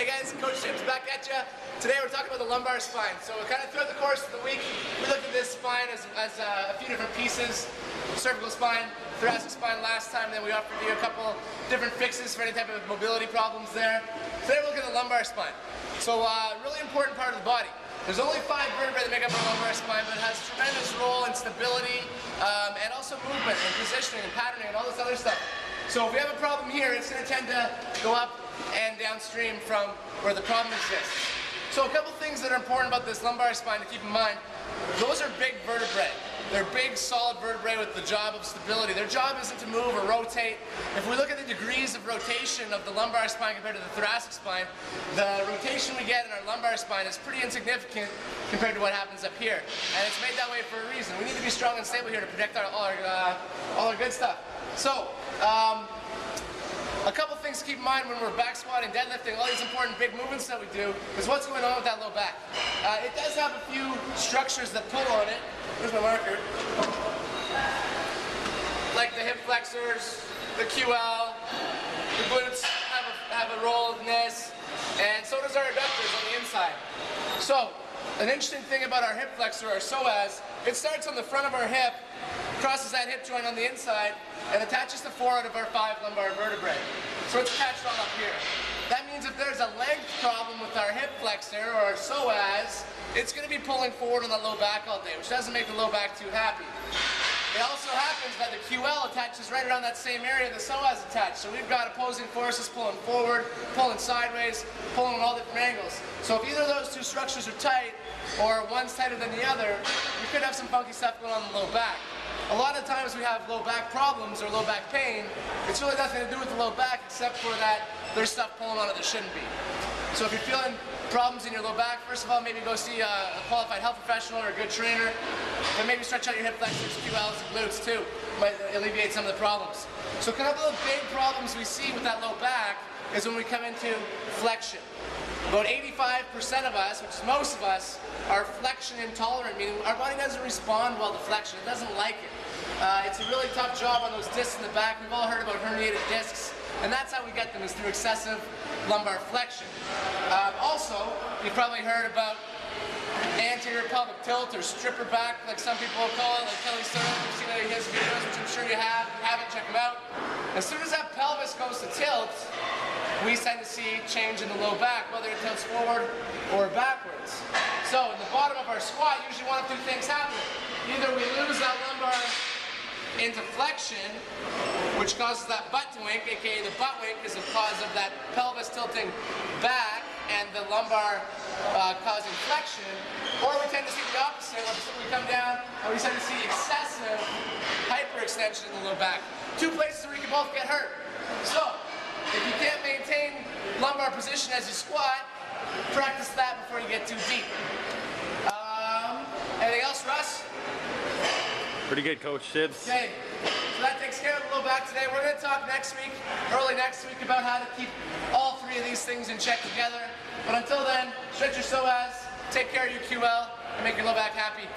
guys, Coach Tim's back at you. Today we're talking about the lumbar spine. So kind of throughout the course of the week, we looked at this spine as a few different pieces. Cervical spine, thoracic spine last time, then we offered you a couple different fixes for any type of mobility problems there. Today we're looking at the lumbar spine. So really important part of the body. There's only 5 vertebrae that make up our lumbar spine, but it has a tremendous role in stability and also movement and positioning and patterning and all this other stuff. So if we have a problem here, it's going to tend to go up and downstream from where the problem exists. So a couple things that are important about this lumbar spine to keep in mind. Those are big vertebrae. They're big, solid vertebrae with the job of stability. Their job isn't to move or rotate. If we look at the degrees of rotation of the lumbar spine compared to the thoracic spine, the rotation we get in our lumbar spine is pretty insignificant compared to what happens up here. And it's made that way for a reason. We need to be strong and stable here to protect all our good stuff. So, a couple things to keep in mind when we're back squatting, deadlifting, all these important big movements that we do is what's going on with that low back. It does have a few structures that pull on it. Here's my marker. Like the hip flexors, the QL, the glutes have a role in this, and so does our adductors on the inside. So, an interesting thing about our hip flexor, our psoas, it starts on the front of our hip, crosses that hip joint on the inside, and attaches to 4 out of our 5 lumbar vertebrae. So it's attached all up here. That means if there's a length problem with our hip flexor or our psoas, it's going to be pulling forward on the low back all day, which doesn't make the low back too happy. It also happens that the QL attaches right around that same area the psoas attached. So we've got opposing forces pulling forward, pulling sideways, pulling in all different angles. So if either of those two structures are tight, or one's tighter than the other, you could have some funky stuff going on in the low back. A lot of times we have low back problems or low back pain. It's really nothing to do with the low back except for that there's stuff pulling on it that shouldn't be. So if you're feeling problems in your low back, first of all, maybe go see a qualified health professional or a good trainer. But maybe stretch out your hip flexors, QLs, and glutes too. Might alleviate some of the problems. So a couple of big problems we see with that low back is when we come into flexion. About 85% of us, which is most of us, are flexion intolerant, meaning our body doesn't respond well to flexion. It doesn't like it. It's a really tough job on those discs in the back. We've all heard about herniated discs, and that's how we get them, is through excessive lumbar flexion. Also, you've probably heard about anterior pelvic tilt or stripper back, like some people will call it, like Kelly Sutton. You've seen any of his videos, which I'm sure you have. If you haven't, check them out. As soon as that pelvis goes to tilt, we tend to see change in the low back, whether it tilts forward or backwards. So in the bottom of our squat, usually one of 2 things happen. Either we lose that lumbar into flexion, which causes that butt to wink, aka the butt wink is the cause of that pelvis tilting back and the lumbar causing flexion, or we tend to see the opposite. We come down and we tend to see excessive hyperextension in the low back. 2 places where you can both get hurt. So, if you can't maintain lumbar position as you squat, practice that before you get too deep. Anything else, Russ? Pretty good, Coach Tibbs. Okay, so that takes care of the low back today. We're going to talk next week, early next week, about how to keep all 3 of these things in check together. But until then, stretch your psoas, take care of your QL, and make your low back happy.